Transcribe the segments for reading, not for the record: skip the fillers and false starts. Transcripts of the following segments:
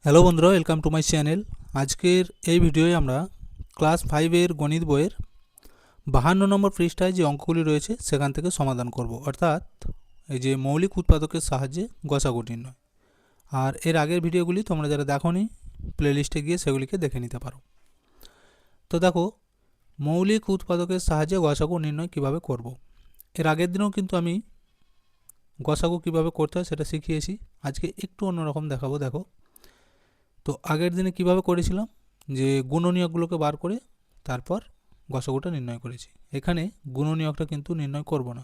Hello বন্ধুরা, welcome to my channel. আজকের এই ভিডিওয়ে আমরা ক্লাস 5-এর গণিত বইয়ের 52 নম্বর পৃষ্ঠায় যে অঙ্কগুলি রয়েছে সেখান থেকে সমাধান করব, অর্থাৎ এই যে মৌলিক উৎপাদকের সাহায্যে গসাগু নির্ণয়। আর এর আগের ভিডিওগুলি তোমরা যারা দেখোনি প্লেলিস্টে গিয়ে সেগুলিকে দেখে নিতে পারো। তো দেখো, মৌলিক উৎপাদকের সাহায্যে গসাগু নির্ণয় কিভাবে করব। এর আগের দিনেও কিন্তু আমি গসাগু কিভাবে করতে হয় সেটা শিখিয়েছি। আজকে একটু অন্যরকম দেখাবো। দেখো, তো আগের দিনে কিভাবে করেছিলাম যে গুণনীয়কগুলোকে বার করে তারপর গসাগুটা নির্ণয় করেছি। এখানে গুণনীয়কটা কিন্তু নির্ণয় করব না,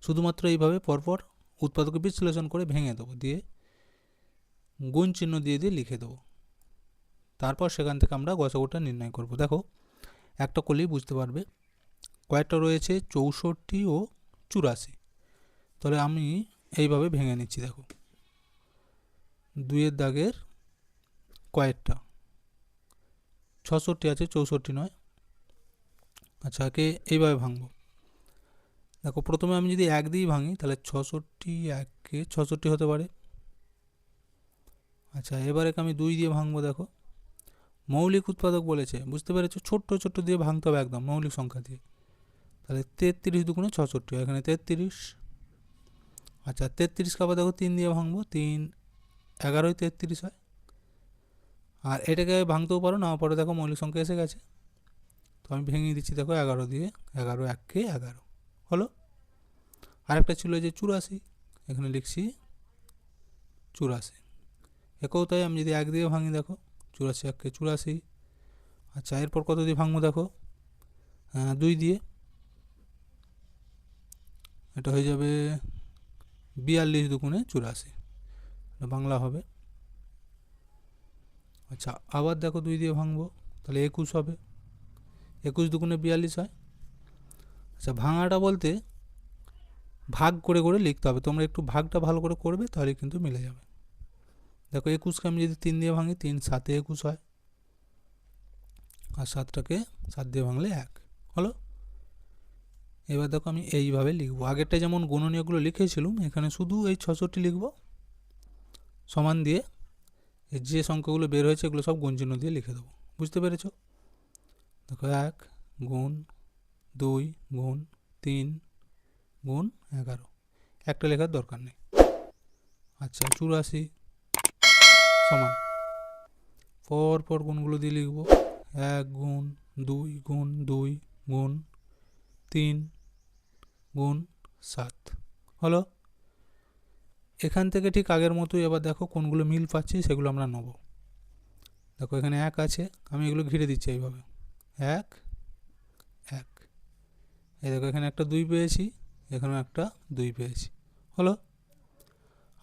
শুধুমাত্র এইভাবে পরপর উৎপাদকে বিশ্লেষণ করে ভেঙে দেবো, দিয়ে গুণ চিহ্ন দিয়ে দিয়ে লিখে দেবো। তারপর সেখান থেকে আমরা গসাগুটা নির্ণয় করব। দেখো, একটা করলেই বুঝতে পারবে কয়েকটা রয়েছে 64 ও 84। তাহলে আমি এইভাবে ভেঙে নিচ্ছি। দেখো, 2-এর দাগের কয়েকটা 66 আছে, 64 নয়। আচ্ছা, একে এইভাবে ভাঙবো। দেখো, প্রথমে আমি যদি 1 দিয়ে ভাঙি তাহলে 66 1-কে 66 হতে পারে। আচ্ছা, এবারে আমি 2 দিয়ে ভাঙবো। দেখো, মৌলিক উৎপাদক বলেছে, বুঝতে পেরেছো, ছোট্ট ছোট্ট দিয়ে ভাঙতে হবে একদম মৌলিক সংখ্যা দিয়ে। তাহলে 33 দুগুণে 66, এখানে 33। আচ্ছা, 33কে আবার দেখো 3 দিয়ে ভাঙবো, 3 11ই 33 হয়। আর এটাকে ভাঙতেও পারো, না পারো। দেখো, মৌলিক সংখ্যা এসে গেছে, তো আমি ভেঙে দিচ্ছি। দেখো, 11 দিয়ে 11 1-কে 11 হলো। আরেকটা ছিল যে 84, এখানে লিখছি 84। একেও তাই, আমি যদি 1 দিয়ে ভাঙি, দেখো 84 1-কে 84। আচ্ছা, এরপর কত দিয়ে ভাঙবো? দেখো, 2 দিয়ে, এটা হয়ে যাবে 42 দুগুণে 84, এটা বাংলা হবে। আচ্ছা, আবার দেখো 2 দিয়ে ভাঙবো, তাহলে 21 হবে। 21 দুগুণে 42 হয়। আচ্ছা, ভাঙাটা বলতে ভাগ করে করে লিখতে হবে, তোমরা একটু ভাগটা ভালো করে করবে, তাহলে কিন্তু মিলে যাবে। দেখো, 21কে আমি যদি 3 দিয়ে ভাঙি, 3 7-এ 21 হয়। আর 7টাকে 7 দিয়ে ভাঙলে 1 হলো। এবার দেখো, আমি এইভাবে লিখবো। আগেরটা যেমন গুণনীয়কগুলো লিখেছিলাম, এখানে শুধু এই 66 লিখব, সমান দিয়ে যে সংখ্যাগুলো বের হয়েছে এগুলো সব গুণ চিহ্ন দিয়ে লিখে দেবো। বুঝতে পেরেছো? দেখো, 1 গুণ 2 গুণ 3 গুণ 11, একটা লেখার দরকার নেই। আচ্ছা, 84 সমান পর পর গুণগুলো দিয়ে লিখব। 1 গুণ 2 গুণ 2 গুণ 3 গুণ 7 হলো। এখান থেকে ঠিক আগের মতোই এবার দেখো কোনগুলো মিল পাচ্ছি সেগুলো আমরা নেব। দেখো, এখানে 1 আছে, আমি এগুলো ঘিরে দিচ্ছি এইভাবে, 1 1। এই দেখো, এখানে একটা 2 পেয়েছি, এখানেও একটা 2 পেয়েছি হলো।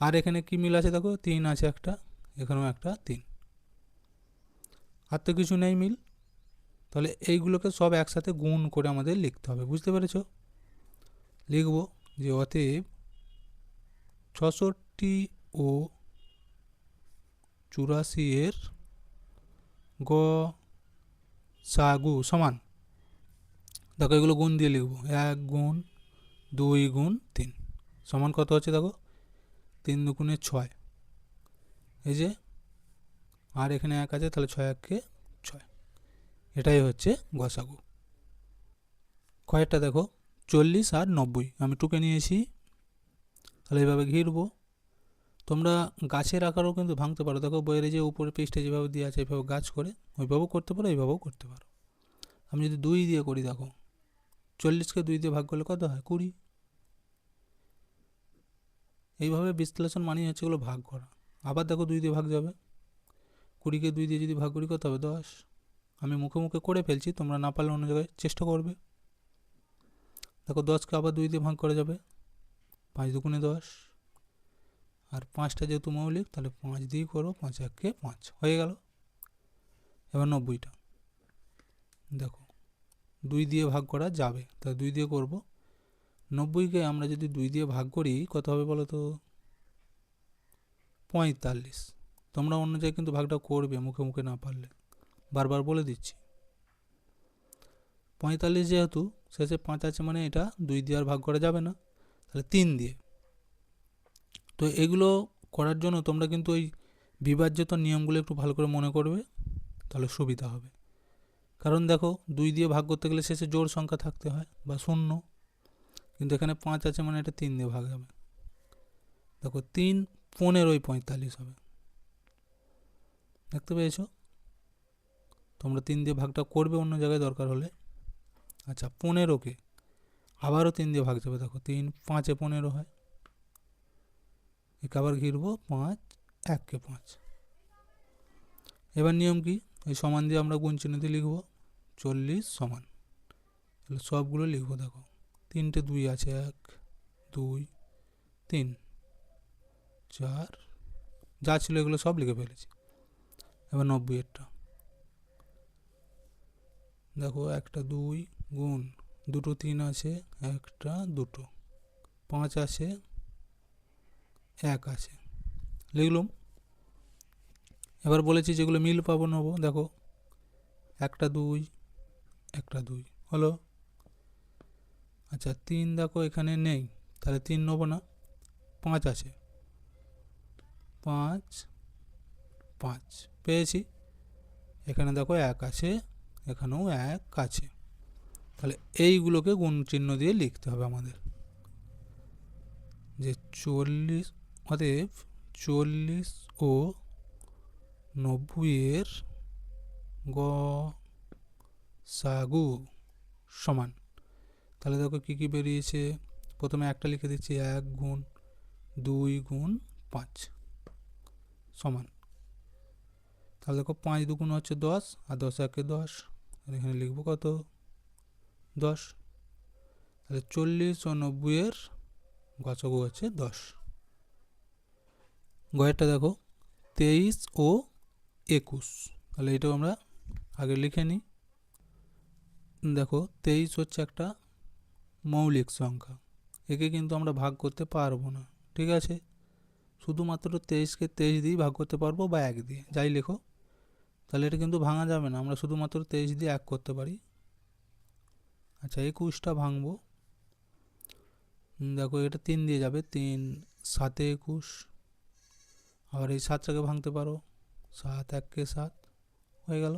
আর এখানে কি মিল আছে? দেখো, 3 আছে একটা, এখানেও একটা 3। আর তো কিছু নেই মিল, তাহলে এইগুলোকে সব একসাথে গুণ করে আমাদের লিখতে হবে। বুঝতে পেরেছো? লিখব যে অতএব 66 ও 84 এর গসাগু সমান, দেখো এগুলো গুণ দিয়ে লিখব, 1 গুণ 2 গুণ 3 সমান কত হচ্ছে? দেখো, 3 দুগুণে 6, এই যে, আর এখানে 1 আছে, তাহলে 6 1-কে 6। এটাই হচ্ছে গসাগু। কয়েকটা দেখো, 40 আর 90 আমি টুকে নিয়েছি, তাহলে এইভাবে ঘিরবো। তোমরা গাছের আকারও কিন্তু ভাঙতে পারো। দেখো, বইয়ের যে উপরে পৃষ্ঠে যেভাবে দিয়ে আছে এইভাবে গাছ করে ওইভাবেও করতে পারো, এইভাবেও করতে পারো। আমি যদি 2 দিয়ে করি, দেখো 40কে 2 দিয়ে ভাগ করলে কত হয়? 20। এইভাবে বিশ্লেষণ মানেই হচ্ছে এগুলো ভাগ করা। আবার দেখো, 2 দিয়ে ভাগ যাবে, 20কে 2 দিয়ে যদি ভাগ করি কত হবে? 10। আমি মুখে মুখে করে ফেলছি, তোমরা না পারলে অন্য জায়গায় চেষ্টা করবে। দেখো, 10কে আবার 2 দিয়ে ভাগ করা যাবে, 5 দুগুণে 10। আর 5টা যেহেতু মৌলিক, তাহলে 5 দিয়ে করো, 5 1-কে 5 হয়ে গেল। এবার 90টা দেখো, 2 দিয়ে ভাগ করা যাবে, তাহলে 2 দিয়ে করব। 90কে আমরা যদি 2 দিয়ে ভাগ করি কত হবে বলো তো? 45। তোমরা অন্য জায়গায় কিন্তু ভাগটা করবে, মুখে মুখে না পারলে, বারবার বলে দিচ্ছি। 45 যেহেতু শেষে 5 আছে, মানে এটা 2 দিয়ে আর ভাগ করা যাবে না, তাহলে 3 দিয়ে। তো এগুলো করার জন্য তোমরা কিন্তু ওই বিভাজ্যত নিয়মগুলো একটু ভালো করে মনে করবে, তাহলে সুবিধা হবে। কারণ দেখো 2 দিয়ে ভাগ করতে গেলে শেষে জোড় সংখ্যা থাকতে হয় বা 0, কিন্তু এখানে 5 আছে মানে এটা 3 দিয়ে ভাগ হবে। দেখো 3 15 45 হবে, দেখতে পেয়েছো? তোমরা 3 দিয়ে ভাগটা করবে অন্য জায়গায় দরকার হলে। আচ্ছা 15কে আবারও 3 দিয়ে ভাগ যাবে, দেখো 3 5 15 হয়, একে আবার ঘিরবো 5 1 5। এবার নিয়ম কি, এই সমান দিয়ে আমরা গুণ চিহ্ন দিয়ে লিখবো 40 সমান, তাহলে সবগুলো লিখবো। দেখো 3টে 2 আছে, 1 2 3 4, যা ছিল এগুলো সব লিখে ফেলেছি। এবার 90-এরটা দেখো, 1টা 2 গুণ 2টো 3 আছে, 1টা 2টো 5 আছে, 1 আছে, লিখলাম। এবার বলেছি যেগুলো মিল পাবো নেবো, দেখো 1টা 2 1টা 2 হলো। আচ্ছা 3 দেখো এখানে নেই, তাহলে 3 নেবো না, 5 আছে, 5 5 পেয়েছি। এখানে দেখো 1 আছে, এখানেও 1 আছে, তাহলে এইগুলোকে গুণ চিহ্ন দিয়ে লিখতে হবে আমাদের, যে 40 অতএব 40 ও 90-এর গসাগু সমান। তাহলে দেখো কী কী বেরিয়েছে, প্রথমে একটা লিখে দিচ্ছি, 1 গুণ 2 গুণ 5 সমান। তাহলে দেখো 5 দুগুণ হচ্ছে 10, আর 10 একে 10, আর এখানে লিখবো কত 10। তাহলে 40 ও 90-এর গসাগু হচ্ছে 10। গয়েরটা দেখো 23 ও 21, তাহলে এটাও আমরা আগে লিখে নিই। দেখো 23 হচ্ছে একটা মৌলিক সংখ্যা, একে কিন্তু আমরা ভাগ করতে পারবো না, ঠিক আছে? শুধুমাত্র 23কে 23 দিয়েই ভাগ করতে পারবো, বা 1 দিয়ে, যাই লেখো। তাহলে এটা কিন্তু ভাঙা যাবে না, আমরা শুধুমাত্র 23 দিয়ে 1 করতে পারি। আচ্ছা 21টা ভাঙবো, দেখো এটা 3 দিয়ে যাবে, 3 7 21, আবার এই 7টাকে ভাঙতে পারো, 7 1 7 হয়ে গেল।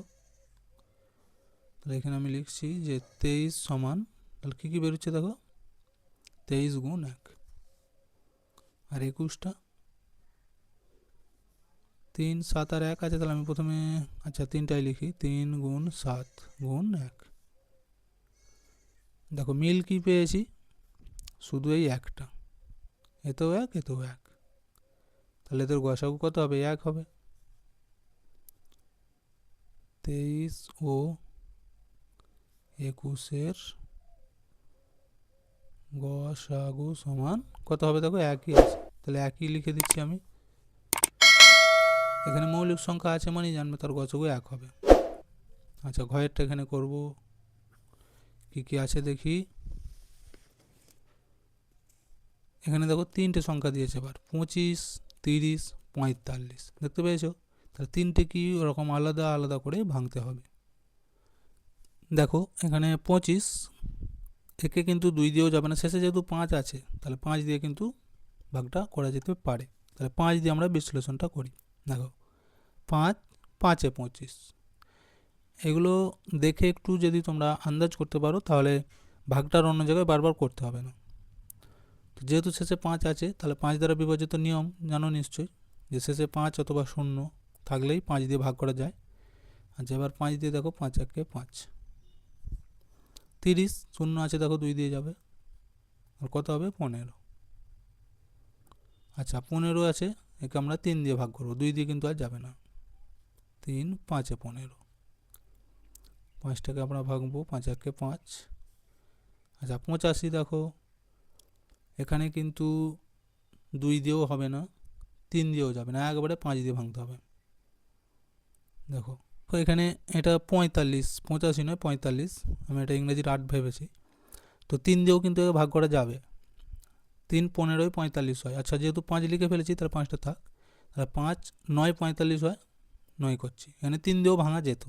তাহলে এখানে আমি লিখছি যে 23 সমান, তাহলে কী কী বেরোচ্ছে দেখো, 23 গুণ 1, আর 21টা 3 7 আর 1 আছে, তাহলে আমি প্রথমে আচ্ছা 3টাই লিখি, 3 গুণ 7 গুণ 1। দেখো মিল কি পেয়েছি, শুধু এই একটা, এতেও 1 এতেও 1, তাহলে এদের গসাগু কত হবে, 1 হবে। 23 ও 21-এর গসাগু সমান কত হবে, দেখো 1ই আছে, তাহলে 1ই লিখে দিচ্ছি আমি। এখানে মৌলিক সংখ্যা আছে মানে জানবে তার গসাগু 1 হবে। আচ্ছা ঘয়েরটা এখানে করব, কি কি আছে দেখি। এখানে দেখো 3টে সংখ্যা দিয়েছে, এবার 25 30 45, দেখতে পেয়েছো? তাহলে 3টে কি ওরকম আলাদা আলাদা করে ভাঙতে হবে। দেখো এখানে 25, একে কিন্তু 2 দিয়েও যাবে না, শেষে যেহেতু 5 আছে, তাহলে 5 দিয়ে কিন্তু ভাগটা করা যেতে পারে। তাহলে 5 দিয়ে আমরা বিশ্লেষণটা করি। দেখো 5 5 25, এগুলো দেখে একটু যদি তোমরা আন্দাজ করতে পারো, তাহলে ভাগটার অন্য জায়গায় বারবার করতে হবে না। তো যেহেতু শেষে 5 আছে, তাহলে 5 দ্বারা বিভাজিত নিয়ম জানো নিশ্চয়ই, যে শেষে 5 অথবা 0 থাকলেই 5 দিয়ে ভাগ করা যায়। আচ্ছা এবার 5 দিয়ে দেখো, 5 1 5, 30 0 আছে, দেখো 2 দিয়ে যাবে, আর কত হবে 15। আচ্ছা 15 আছে, একে আমরা 3 দিয়ে ভাগ করবো, 2 দিয়ে কিন্তু আর যাবে না, 3 5 15, 5টাকে আমরা ভাগবো, 5 1 5। আচ্ছা 85 দেখো, এখানে কিন্তু 2 দিয়েও হবে না, 3 দিয়েও যাবে না, একবারে 5 দিয়ে ভাঙতে হবে। দেখো তো এখানে এটা 45, 85 নয় 45, আমি এটা ইংরেজির 8 ভেবেছি। তো 3 দিয়েও কিন্তু ভাগ করা যাবে, 3 15 45 হয়। আচ্ছা যেহেতু 5 লিখে ফেলেছি, তাহলে 5টা থাক, তাহলে 5 9 45 হয়, 9 করছি, এখানে 3 দিয়েও ভাঙা যেত।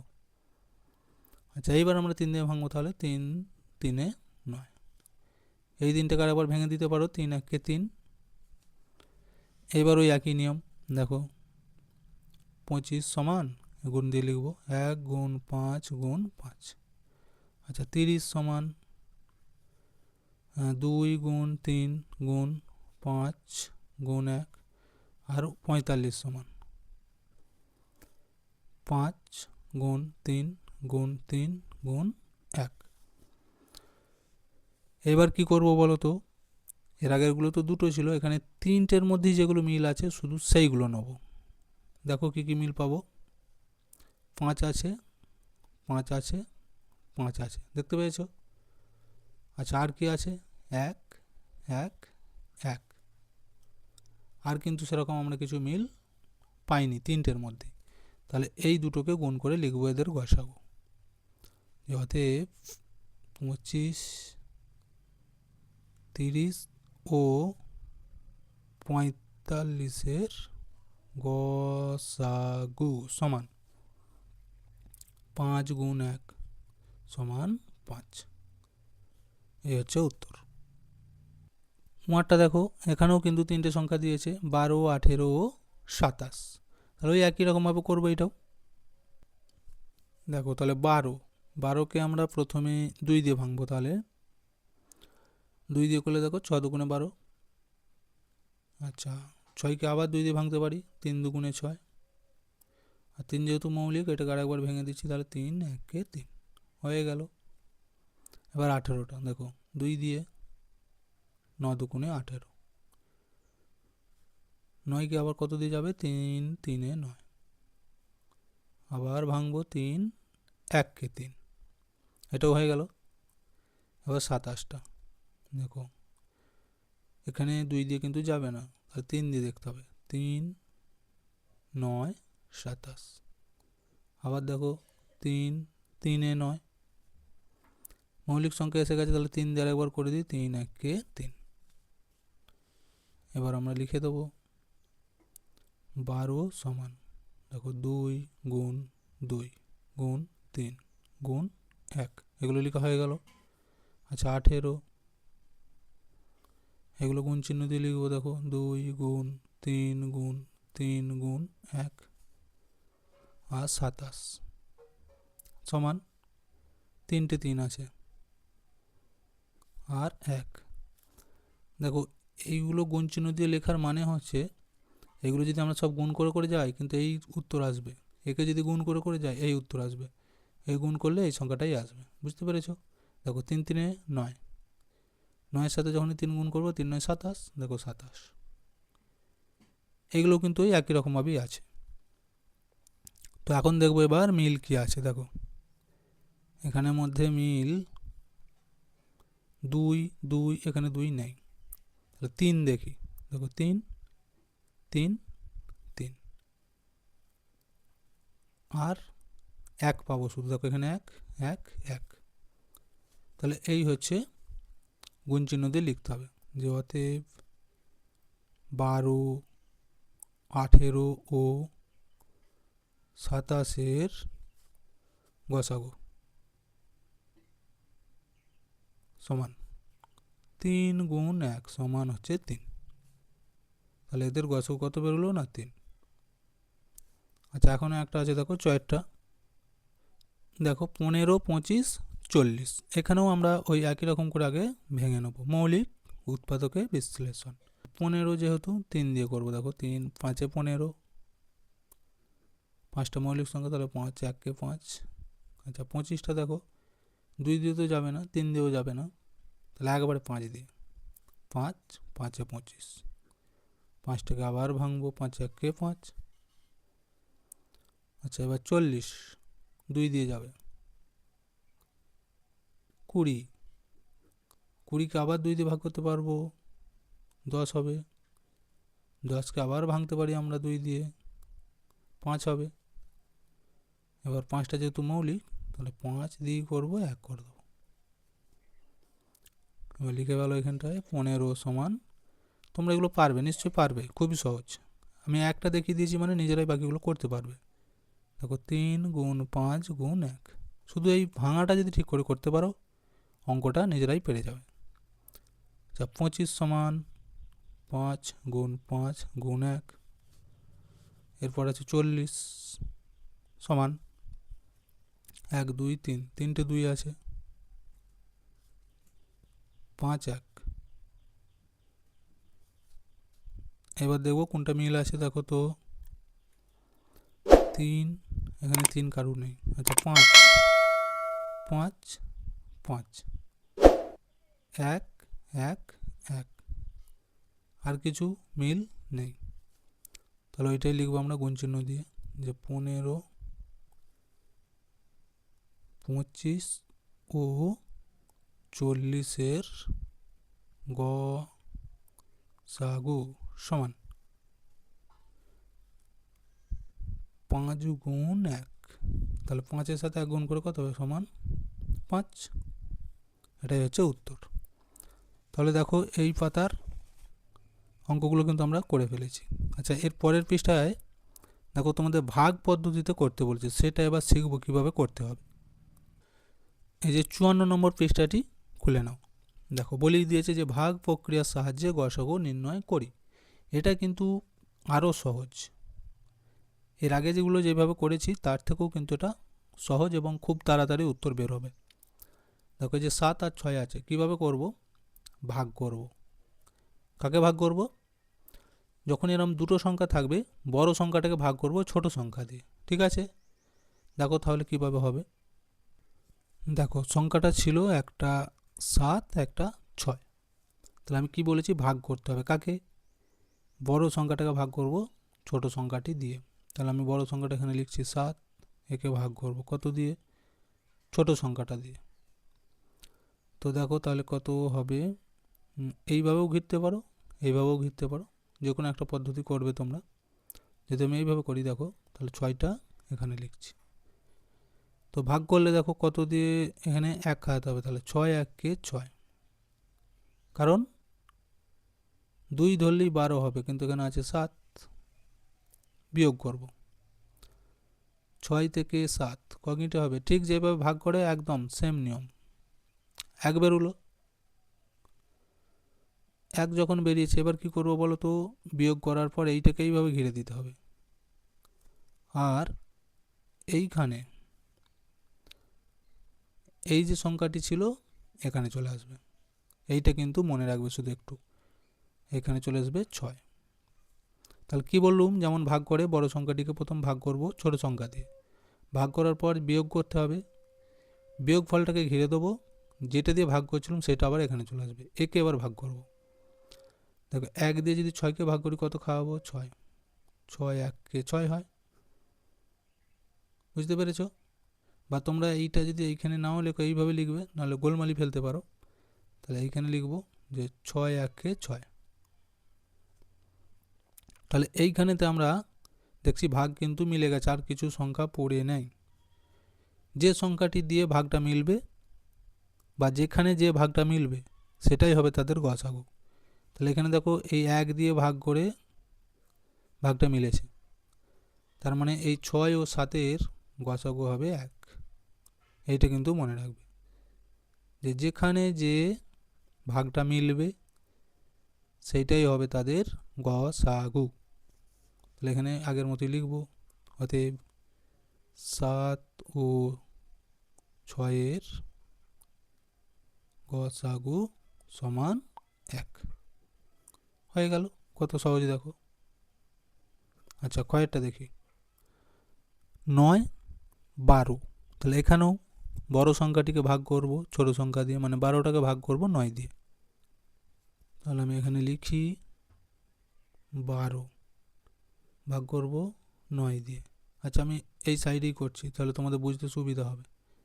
আচ্ছা এইবার আমরা 3 দিয়ে ভাঙবো, তাহলে 3 3 9, এই 3টাকে আবার ভেঙে দিতে পারো, 3 1 3। এইবার ওই একই নিয়ম, দেখো 25 সমান গুণ দিয়ে লিখব 1 গুণ 5 গুণ 5। আচ্ছা 30 সমান 2 গুণ 3 গুণ 5 গুণ 1। আর 45 সমান 5 গুণ 3 গুণ 3 গুণ 1। এবার কি করব বলো তো, এর আগেরগুলো তো দুটো ছিল, এখানে তিনটের মধ্যেই যেগুলো মিল আছে শুধু সেইগুলো নেব। দেখো কি কি মিল পাবো। 5 আছে, 5 আছে, 5 আছে, দেখতে পেয়েছো। আচ্ছা আর কি আছে, 1 1 1। আর কিন্তু সেরকম আমরা কিছু মিল পাইনি তিনটের মধ্যে। তাহলে এই দুটোকে গুণ করে লিখবো এদের গসাগু। অতএব 25, 30 ও 45-এর গসাগু সমান 5 গুণ 1 সমান 5। এই হচ্ছে উত্তর। মাঠটা দেখো, এখানেও কিন্তু তিনটে সংখ্যা দিয়েছে, 12, 18 ও 27। তাহলে ওই একই রকমভাবে করবো এটাও। দেখো তাহলে 12কে আমরা প্রথমে 2 দিয়ে ভাঙবো। তাহলে 2 দিয়ে করলে দেখো 6 দুগুণে 12। আচ্ছা 6কে আবার 2 দিয়ে ভাঙতে পারি, 3 দুগুণে 6। আর 3 যেহেতু মৌলিক, এটাকে আরেকবার ভেঙে দিচ্ছি, তাহলে 3 1 3 হয়ে গেল। এবার 18টা দেখো, 2 দিয়ে 9 দুগুণে 18। 9কে আবার কত দিয়ে যাবে, 3 3 9। আবার ভাঙবো, 3 1 3, এটাও হয়ে গেল। এবার 27টা দেখো, এখানে 2 দিয়ে কিন্তু যাবে না, তাহলে 3 দিয়ে দেখতে হবে, 3 9 27। আবার দেখো 3 3 9, মৌলিক সংখ্যা এসে গেছে, তাহলে 3 দিয়ে আরেকবার করে দিই, 3 1 3। এবার আমরা লিখে দেবো 12 সমান দেখো 2 গুণ 2 গুণ 3 গুণ 1, এগুলো লেখা হয়ে গেল। আচ্ছা 18, এগুলো গুণ চিহ্ন দিয়ে লিখবো। দেখো 2 গুণ 3 গুণ 3 গুণ 1 আর 27 সমান 3টে 3 আছে আর 1। দেখো এইগুলো গুণ চিহ্ন দিয়ে লেখার মানে হচ্ছে, এগুলো যদি আমরা সব গুণ করে করে যাই কিন্তু এই উত্তর আসবে, একে যদি গুণ করে করে যাই এই উত্তর আসবে, এই গুণ করলে এই সংখ্যাটাই আসবে। বুঝতে পেরেছো? দেখো 3 3 9, 9-এর সাথে যখন 3 গুণ করবো, 3 9 27, দেখো 27। এগুলো কিন্তু ওই একই রকমভাবেই আছে। তো এখন দেখবো এবার মিল কি আছে। দেখো এখানের মধ্যে মিল 2 2, এখানে 2 নেই, তাহলে 3 দেখি। দেখো 3 3 3 আর 1 পাবো শুধু। দেখো এখানে 1 1 1। তাহলে এই হচ্ছে গুণ চিহ্ন দিয়ে লিখতে হবে, যে অতএব 12, 18 ও 27-এর গসাগু সমান 3 গুণ 1 সমান হচ্ছে 3। তাহলে এদের গসাগু কত বেরোলো না, 3। আচ্ছা এখন একটা আছে, দেখো 4টা। দেখো 15, 25, 40, এখানেও আমরা ওই একই রকম করে আগে ভেঙে নেব, মৌলিক উৎপাদকে বিশ্লেষণ। 15 যেহেতু 3 দিয়ে করবো। দেখো 3 5 15, 5টা মৌলিক সংখ্যা, তাহলে 5 1 5। আচ্ছা 25টা দেখো, 2 দিয়ে তো যাবে না, 3 দিয়েও যাবে না, তাহলে একবারে 5 দিয়ে, 5 5 25। 5টাকে আবার ভাঙবো, 5 1 5। আচ্ছা এবার 40, 2 দিয়ে যাবে, 20, 20কে আবার 2 দিয়ে ভাগ করতে পারবো, 10 হবে। 10কে আবার ভাঙতে পারি আমরা 2 দিয়ে, 5 হবে। এবার 5টা যেহেতু মৌলিক, তাহলে 5 দিয়ে করবো, 1 করে দেবো। এবার লিখে গেল এখানটায় 15 সমান, তোমরা এগুলো পারবে, নিশ্চয়ই পারবে, খুবই সহজ। আমি একটা দেখিয়ে দিয়েছি মানে নিজেরাই বাকিগুলো করতে পারবে। দেখো 3 গুণ 5 গুণ 1, শুধু এই ভাঙাটা যদি ঠিক করে করতে পারো, অঙ্কটা নিজেরাই পেরে যাবে। আচ্ছা 25 সমান 5 গুণ 5 গুণ 1, এরপর আছে 40 সমান 1 2 3, তিনটে 2 আছে, 5 1। এবার দেখবো কোনটা মিল আছে, দেখো তো 3, এখানে 3 কারু নেই। আচ্ছা 5 5 5, 1 1 1, আর কিছু মিল নেই। তাহলে ওইটাই লিখবো আমরা গুণ চিহ্ন দিয়ে, যে 15 25 ও 40-এর গসাগু সমান 5 গুণ 1। তাহলে 5-এর সাথে 1 গুণ করে কত হবে, সমান 5। এটাই হচ্ছে উত্তর। তাহলে দেখো এই পাতার অঙ্কগুলো কিন্তু আমরা করে ফেলেছি। আচ্ছা এর পরের পৃষ্ঠায় দেখো তোমাদের ভাগ পদ্ধতিতে করতে বলছে, সেটা এবার শিখবো কীভাবে করতে হবে। এই যে 54 নম্বর পৃষ্ঠাটি খুলে নাও। দেখো বলেই দিয়েছে যে ভাগ প্রক্রিয়ার সাহায্যে গসাগু নির্ণয় করি। এটা কিন্তু আরও সহজ, এর আগে যেগুলো যেভাবে করেছি তার থেকেও কিন্তু এটা সহজ এবং খুব তাড়াতাড়ি উত্তর বের হবে। দেখো যে 7 আর 6 আছে, কিভাবে করব, ভাগ করব। কাকে ভাগ করব, যখন এরকম দুটো সংখ্যা থাকবে বড় সংখ্যাটাকে ভাগ করব ছোট সংখ্যা দিয়ে। ঠিক আছে, দেখো তাহলে কিভাবে হবে। দেখো সংখ্যাটা ছিল একটা 7 একটা 6, তাহলে আমি কি বলেছি, ভাগ করতে হবে কাকে, বড় সংখ্যাটাকে ভাগ করব ছোট সংখ্যাটি দিয়ে। তাহলে আমি বড় সংখ্যাটা এখানে লিখছি 7, একে ভাগ করব কত দিয়ে, ছোট সংখ্যাটা দিয়ে। তো দেখো তাহলে কত হবে, এইভাবেও ঘিরতে পারো, এইভাবেও ঘিরতে পারো, যে কোনো একটা পদ্ধতি করবে তোমরা। যদি আমি এইভাবে করি দেখো, তাহলে 6টা এখানে লিখছি। তো ভাগ করলে দেখো কত দিয়ে, এখানে 1 খাওয়াতে হবে, তাহলে 6 1-কে 6, কারণ 2 ধরলেই 12 হবে, কিন্তু এখানে আছে 7। বিয়োগ করব 6 থেকে 7 কগিটা হবে, ঠিক যেভাবে ভাগ করে একদম সেম নিয়ম। 1 বেরোলো, 1 যখন বেরিয়েছে এবার কি করব বলো তো, বিয়োগ করার পর এইটাকে এইভাবে ঘিরে দিতে হবে, আর এইখানে এই যে সংখ্যাটি ছিল এখানে চলে আসবে। এইটা কিন্তু মনে রাখবে শুধু একটু, এখানে চলে আসবে 6। তাহলে কি বললুম, যেমন ভাগ করে বড় সংখ্যাটিকে প্রথম ভাগ করব ছোট সংখ্যা দিয়ে, ভাগ করার পর বিয়োগ করতে হবে, বিয়োগ ফলটাকে ঘিরে দেবো, যেটা দিয়ে ভাগ করছিলাম সেটা আবার এখানে চলে আসবে, একে এবার ভাগ করব। দেখো 1 দিয়ে যদি 6কে ভাগ করি কত খাওয়াবো, 6, 6 1-কে 6 হয়। বুঝতে পেরেছ, বা তোমরা এইটা যদি এইখানে নাও লেখো এইভাবে লিখবে, নাহলে গোলমালি ফেলতে পারো। তাহলে এইখানে লিখবো যে 6 1-কে 6। তাহলে এইখানেতে আমরা দেখছি ভাগ কিন্তু মিলে গেছে, আর কিছু সংখ্যা পড়ে নেই। যে সংখ্যাটি দিয়ে ভাগটা মিলবে বা যেখানে যে ভাগটা মিলবে সেটাই হবে তাদের গসাগু। তাহলে এখানে দেখো এই 1 দিয়ে ভাগ করে ভাগটা মিলেছে, তার মানে এই 6 ও 7-এর গসাগু হবে 1। এইটা কিন্তু মনে রাখবে, যে যেখানে যে ভাগটা মিলবে সেইটাই হবে তাদের গসাগু। তাহলে এখানে আগের মতোই লিখব, অতএব 7 ও 6-এর গসাগু সমান 1 হয়ে গেল। কত সহজ দেখো। আচ্ছা কয়েকটা দেখি, 9 12, তাহলে এখানেও বড় সংখ্যাটিকে ভাগ করব ছোট সংখ্যা দিয়ে, মানে 12টাকে ভাগ করব 9 দিয়ে। তাহলে আমি এখানে লিখি 12 ভাগ করব 9 দিয়ে। আচ্ছা আমি এই সাইডেই করছি, তাহলে তোমাদের বুঝতে সুবিধা হবে,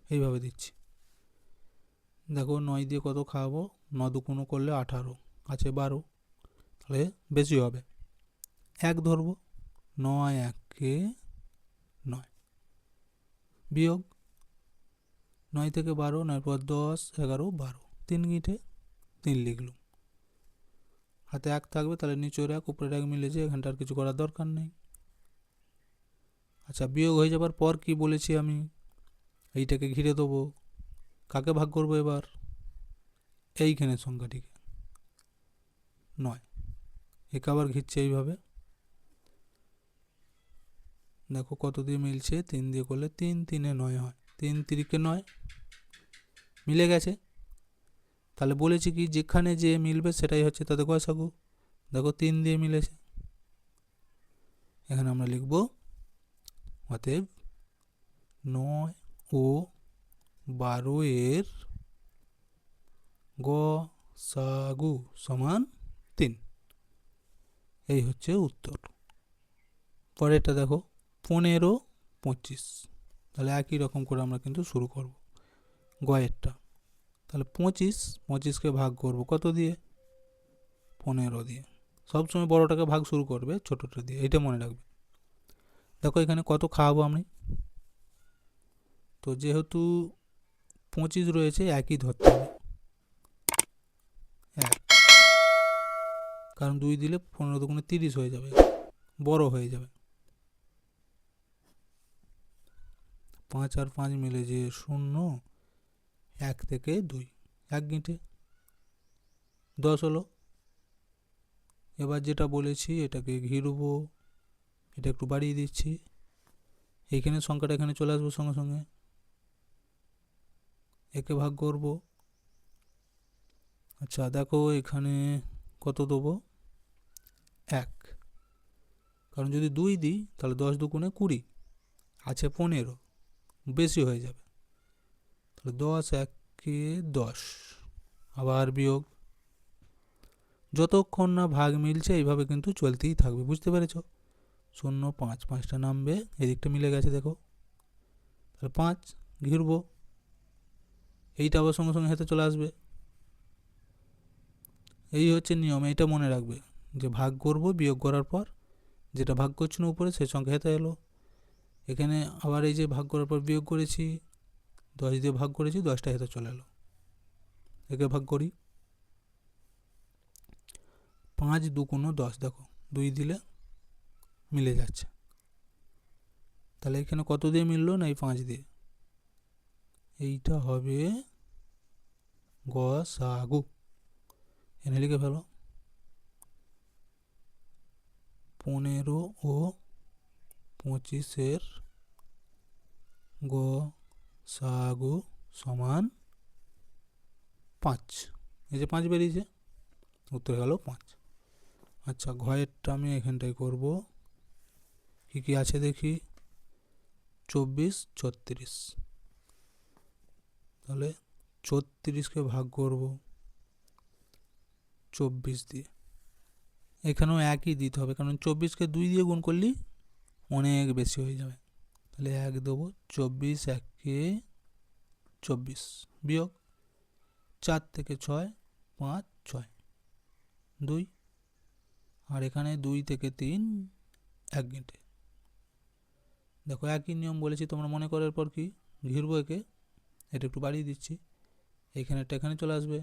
এইভাবে দিচ্ছি। দেখো 9 দিয়ে কত খাওয়াবো, 9 দুগুণ করলে 18, আছে 12, তাহলে বেশি হবে। 1 ধরবো, 9 1-কে 9, বিয়োগ 9 থেকে 12, 9 পর 10 11 12, 3 গিঁটে 3 লিখলুম। হাতে 1 থাকবে, তাহলে নিচের 1 উপরের 1 মিলেছে, এখানটা আর কিছু করার দরকার নেই। আচ্ছা বিয়োগ হয়ে যাবার পর কি বলেছি আমি, এইটাকে ঘিরে দেবো, কাকে ভাগ করব এবার, এইখানে সংখ্যাটিকে 9, একে আবার ঘিরছে এইভাবে। দেখো কত দিয়ে মিলছে, 3 দিয়ে করলে 3 3 9 হয়, 3 3 9 মিলে গেছে। তাহলে বলেছি কি যেখানে যে মিলবে সেটাই হচ্ছে তাদের গসাগু। দেখো 3 দিয়ে মিলেছে, এখানে আমরা লিখব অতএব 9 ও 12 এর গসাগু সমান 3। এই হচ্ছে উত্তর। পরেরটা দেখো 15 25, তাহলে একই রকম করে আমরা কিন্তু শুরু করব গয়েরটা। তাহলে 25কে ভাগ করব কত দিয়ে, 15 দিয়ে। সবসময় বড়টাকে ভাগ শুরু করবে ছোটটা দিয়ে, এটা মনে রাখবে। দেখো এখানে কত খাওয়াবো আমি, তো যেহেতু 25 রয়েছে একই ধরতে হবে, 1, কারণ 2 দিলে 15 দুগুণে 30 হয়ে যাবে, বড় হয়ে যাবে। 5 আর 5 মিলে যে 0, 1 থেকে 2, 1 গিঁটে 10 হলো। এবার যেটা বলেছি এটাকে ঘিরবো, এটা একটু বাড়িয়ে দিচ্ছি, এইখানে সংখ্যাটা এখানে চলে আসবো সঙ্গে সঙ্গে, একে ভাগ করব। আচ্ছা দেখো এখানে কত দেবো, 1, কারণ যদি 2 দিই তাহলে 10 দুগুণে 20, আছে 15, বেশি হয়ে যাবে। তাহলে 10 1 10, আবার বিয়োগ, যতক্ষণ না ভাগ মিলছে এইভাবে কিন্তু চলতেই থাকবে, বুঝতে পেরেছ। 0 5, 5টা নামবে, এদিকটা মিলে গেছে দেখো, তাহলে 5 ঘিরবো, এইটা আবার সঙ্গে সঙ্গে হাতে চলে আসবে। এই হচ্ছে নিয়ম, এইটা মনে রাখবে যে ভাগ করব, বিয়োগ করার পর যেটা ভাগ করছি না উপরে সেই সংখ্যা হাতে এলো। এখানে আবার এই যে ভাগ করার পর বিয়োগ করেছি, 10 দিয়ে ভাগ করেছি, 10টা হাতে চলে এলো। একে ভাগ করি, 5 2 10, দেখো 2 দিলে মিলে যাচ্ছে। তাহলে এখানে কত দিয়ে মিললো না, এই 5 দিয়ে। এইটা হবে গসাগু, এনে লিখে ফেলো 15 ও 25 গসাগু সমান 5। এই যে 5 বেরিয়েছে, উত্তর গেল 5। আচ্ছা ঘয়েরটা আমি এখানটায় করব, কি কি আছে দেখি, 24 36, তাহলে 36কে ভাগ করব 24 দিয়ে। এখানেও একই দিতে হবে, কারণ 24কে 2 দিয়ে গুণ করলে অনেক বেশি হয়ে যাবে। তাহলে 1 দেবো, 24 1 24, বিয়োগ 4 থেকে 6 5 6 2, আর এখানে 2 থেকে 3 1 গিঁটে। দেখো একই নিয়ম বলেছি, তোমরা মনে করার পর কি ঘিরবো একে, এটা একটু বাড়িয়ে দিচ্ছি, এইখানেটা এখানে চলে আসবে।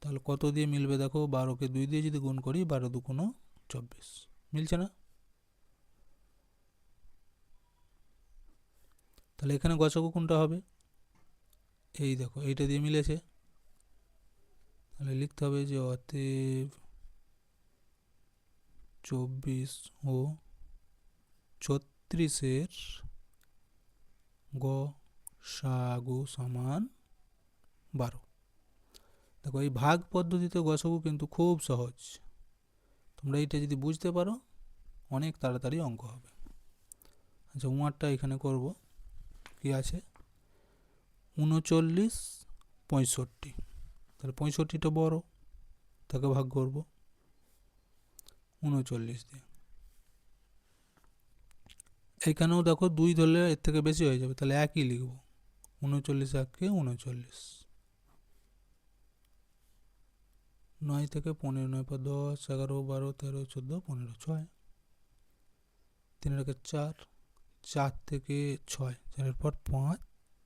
তাহলে কত দিয়ে মিলবে দেখো, 12কে 2 দিয়ে যদি গুণ করি 12 2 24, মিলছে না। তাহলে এখানে গসাগু কোনটা হবে, এই দেখো এইটা দিয়ে মিলেছে। তাহলে লিখতে হবে যে অতএব 24 ও 36 গসাগু সমান 12। দেখো এই ভাগ পদ্ধতিতে গসাগু কিন্তু খুব সহজ, তোমরা এইটা যদি বুঝতে পারো অনেক তাড়াতাড়ি অঙ্ক হবে। আচ্ছা উমারটা এখানে করব, কি আছে 39 65, তাহলে 65টা বড়, তাকে ভাগ করব 39 দিয়ে। এখানেও দেখো 2 ধরলে এর থেকে বেশি হয়ে যাবে, তাহলে একই লিখব 39 1 39, 9 থেকে 15, 9 পর 10 11 12 13 14 15 6, 3 এর 4, 4 থেকে 6, 4 পর 5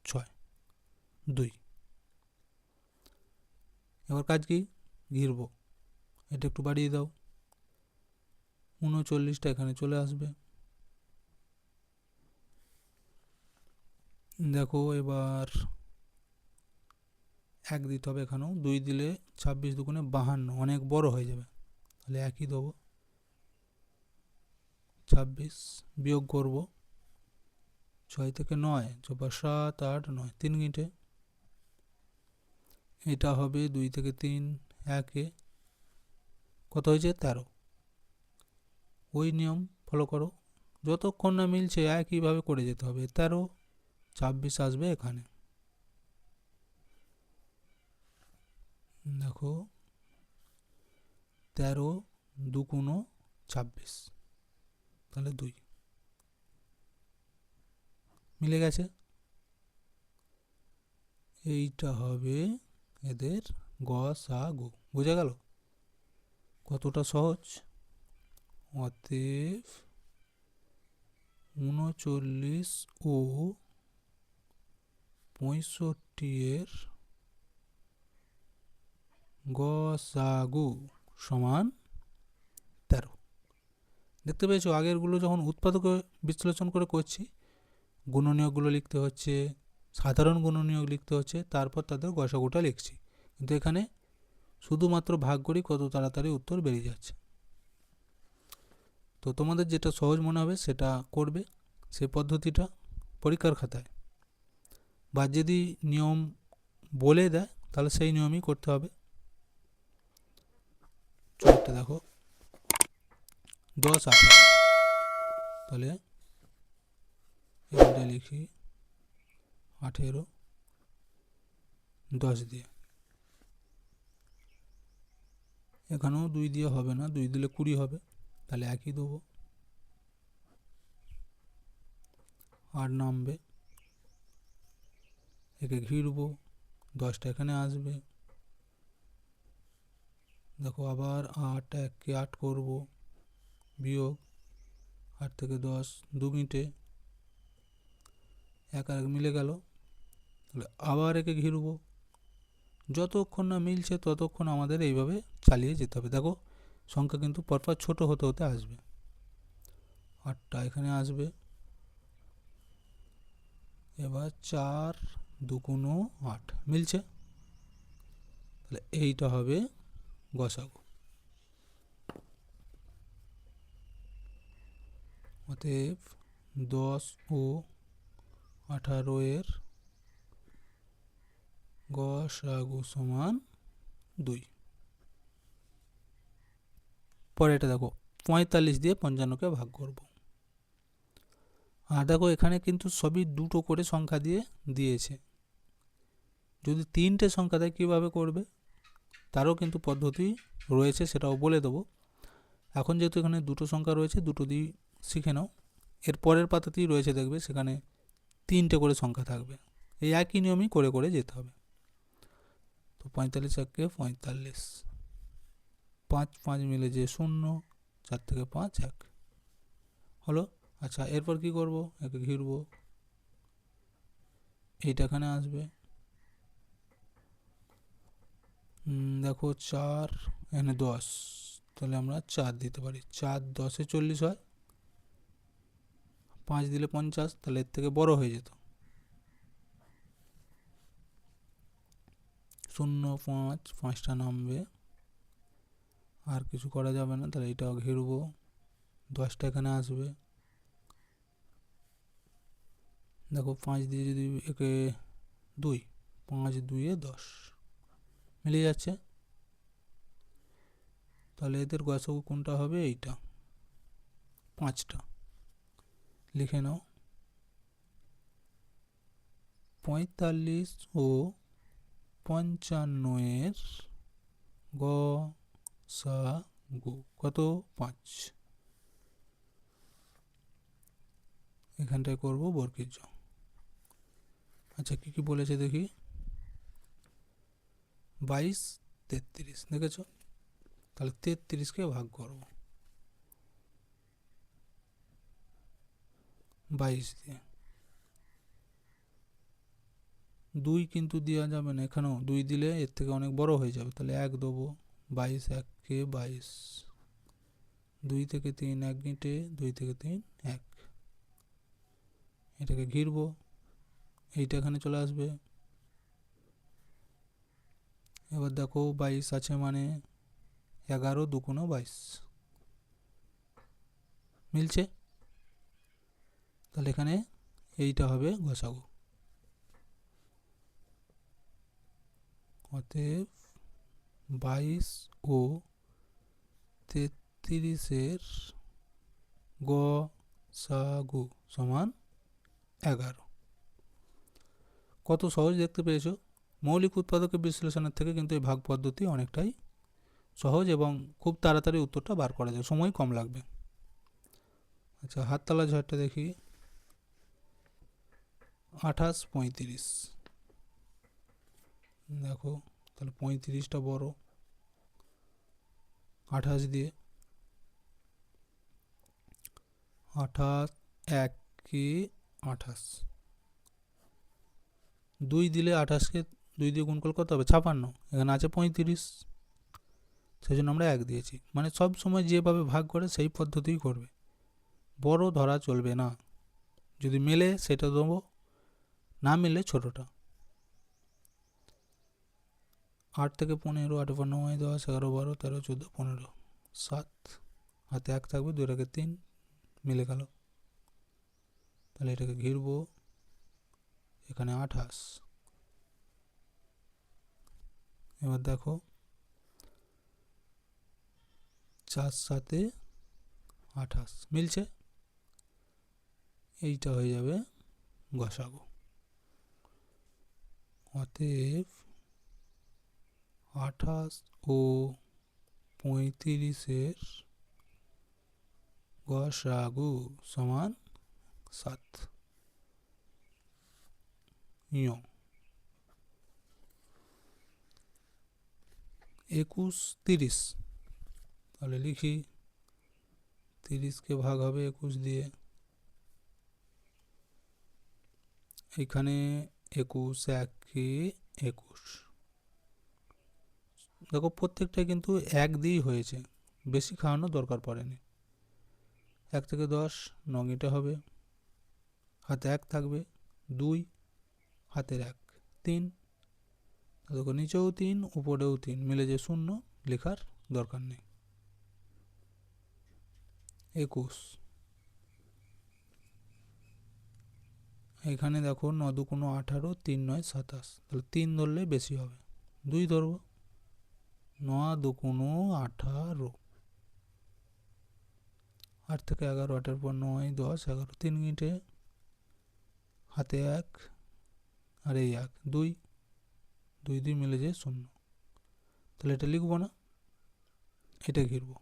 6 2। এবার কাজ কি, ঘিরব, এটা একটু বাড়িয়ে দাও, 39টা এখানে চলে আসবে। দেখো এবার 1 দিতে হবে, এখানেও 2 দিলে 26 দুগুণে 52, অনেক বড় হয়ে যাবে, তাহলে একই দেবো। 26 বিয়োগ করব 6 থেকে 9, 7 8 9, 3 গিঁটে। এটা হবে 2 থেকে 3 1 কত হয়েছে 13। ওই নিয়ম ফলো করো, যতক্ষণ না মিলছে একইভাবে করে যেতে হবে। 13 26 আসবে এখানে, দেখো 13 2 26, তাহলে 2 মিলে গেছে। এইটা হবে এদের গসাগু। বোঝা গেল কতটা সহজ? অতএব 39 ও 65 এর গসাগু সমান 13। দেখতে পেয়েছো, আগেরগুলো যখন উৎপাদকে বিশ্লেষণ করে করছি, গুণনীয়কগুলো লিখতে হচ্ছে, সাধারণ গুণনীয়ক লিখতে হচ্ছে, তারপর তাদের গসাগুটা লিখছি। কিন্তু এখানে শুধুমাত্র ভাগ করি, কত তাড়াতাড়ি উত্তর বেরিয়ে যাচ্ছে। তো তোমাদের যেটা সহজ মনে হবে সেটা করবে, সেই পদ্ধতিটা পরীক্ষার খাতায়। বা যদি নিয়ম বলে দেয় তাহলে সেই নিয়মই করতে হবে। চোরটা দেখো 10 18, তাহলে এখানটা লিখি 18 10 দিয়ে। এখানেও 2 দিয়ে হবে না, 2 দিলে 20 হবে, তাহলে একই দেবো। 8 নামবে, একে ঘিরবো, 10টা এখানে আসবে। দেখো আবার 8 1 8 করব, বিয়োগ 8 থেকে 10 2 মিনিটে 1 আর 1 মিলে গেল। তাহলে আবার একে ঘিরবো, যতক্ষণ না মিলছে ততক্ষণ আমাদের এইভাবে চালিয়ে যেতে হবে। দেখো সংখ্যা কিন্তু পরপর ছোট হতে হতে আসবে। 8টা এখানে আসবে, এবার 4 2 8 মিলছে, তাহলে এইটা হবে গসাগু। অতএব 10 ও 18 এর গসাগু সমান 2। পরে এটা দেখো 45 দিয়ে 55কে ভাগ করব। আর দেখো এখানে কিন্তু সবই দুটো করে সংখ্যা দিয়ে দিয়েছে। যদি 3টে সংখ্যা দেয় কীভাবে করবে তারও কিন্তু পদ্ধতি রয়েছে, সেটাও বলে দেবো। এখন যেহেতু এখানে দুটো সংখ্যা রয়েছে, দুটো দিয়ে শিখে নাও। এর পরের পাতাতেই রয়েছে, দেখবে সেখানে 3টে করে সংখ্যা থাকবে। এই একই নিয়মই করে করে যেতে হবে। তো 45 একে 45, 5 5 মিলে যে 0, 4 থেকে 5 1 হলো। আচ্ছা এরপর কি করব, একে ঘিরব, এইটা এখানে আসবে। দেখো 4 এখানে 10, তাহলে আমরা 4 দিতে পারি। 4 10 40 হয়, 5 দিলে 50, তাহলে এর থেকে বড় হয়ে যেত। 0 5 5টা নামবে, আর কিছু করা যাবে না, তাহলে এটাও ঘিরব। 10টা এখানে আসবে। দেখো 5 দিয়ে যদি একে 2, 5 2 10 মিলে যাচ্ছে। তাহলে এদের গসাগু কোনটা হবে, এইটা 5টা লিখে নাও। 45 ও 55 এর গসাগু কত, 5। এখানটায় করব বর্গের জ। আচ্ছা কি কি বলেছে দেখি, 22 33 দেখেছো, তাহলে 33কে ভাগ করব 22 দিয়ে। 2 কিন্তু দেওয়া যাবে না, এখানেও 2 দিলে এর থেকে অনেক বড় হয়ে যাবে, তাহলে 1 দেবো। 22 1কে 22, 2 থেকে 3 1 গিঁটে, 2 থেকে 3 1, এটাকে ঘিরবো, এইটা এখানে চলে আসবে। এবার দেখো 22 আছে মানে 11 2 22 মিলছে। তাহলে এখানে এইটা হবে গসাগু। অতএব 22 ও 33-এর গসাগু সমান 11। কত সহজ দেখতে পেয়েছো? মৌলিক উৎপাদকের বিশ্লেষণের থেকে কিন্তু এই ভাগ পদ্ধতি অনেকটাই সহজ এবং খুব তাড়াতাড়ি উত্তরটা বার করা যায়, সময় কম লাগবে। আচ্ছা, হাততালা ঝড়টা দেখি। 28, 35। দেখো তাহলে 35টা বড় 28 দিয়ে। 28 1 কে 28, 2 দিলে 28কে 2 দিয়ে গুণ করলে কত হবে? 56। এখানে আছে 35, সেই জন্য আমরা 1 দিয়েছি। মানে সব সময় যেভাবে ভাগ করে সেই পদ্ধতিই করবে, বড় ধরা চলবে না। যদি মেলে সেটা দেবো, না মিলে ছোটোটা। 8 থেকে 15, 8 × 9, 10, 11, 12, 13, 14, 15, 7। হাতে 1 থাকবে, 2 রেখে 3 মিলে গেল। তাহলে এটাকে ঘিরবো, এখানে 28। এবার দেখো 4 7 28 মিলছে, এইটা হয়ে যাবে গসাগু। অতএব 28 ও 35-এর গসাগু সমান 7। 21 30, তাহলে লিখি 30কে ভাগ হবে 21 দিয়ে। এখানে 21 1 কে 21। দেখো প্রত্যেকটাই কিন্তু 1 দিয়েই হয়েছে, বেশি খাওয়ানোর দরকার পড়েনি। 1 থেকে 10 নঙিটা হবে, হাতে 1 থাকবে, 2 হাতের 1 3। দেখো নিচেও 3 উপরেও 3 মিলে যে 0 লেখার দরকার নেই। 21। এখানে দেখো 9 2 18, 3 9 27, তাহলে 3 ধরলে বেশি হবে, 2 ধরবো। 9 2 18। 8 থেকে 11, 8-এর পর 9 10 11, 3 গিঁটে, হাতে 1 আর এই 1 2 2 2 মিলে যে 0। তাহলে এটা লিখবো না, এটা ঘিরবো।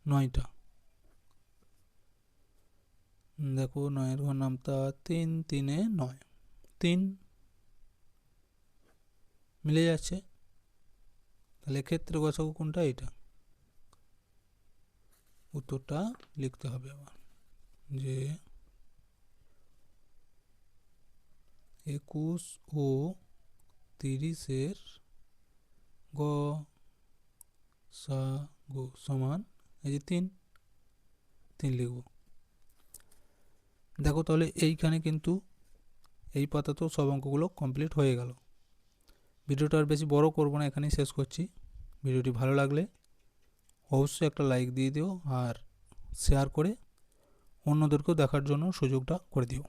9টা দেখো, 9-এর ঘর নামতা 3 3 9, 3 মিলে যাচ্ছে। তাহলে ক্ষেত্রে গসাগু কোনটা? এটা। উত্তরটা লিখতে হবে আবার, যে 21 ও 30-এর গসাগু সমান এই যে 3 লিখব। দেখো তাহলে এইখানে কিন্তু এই পাতাতেও সব অঙ্কগুলো কমপ্লিট হয়ে গেল। ভিডিওটা আর বেশি বড় করব না, এখানেই শেষ করছি। ভিডিওটি ভালো লাগলে অবশ্যই একটা লাইক দিয়ে দিও আর শেয়ার করে অন্যদেরকেও দেখার জন্য সুযোগটা করে দিও।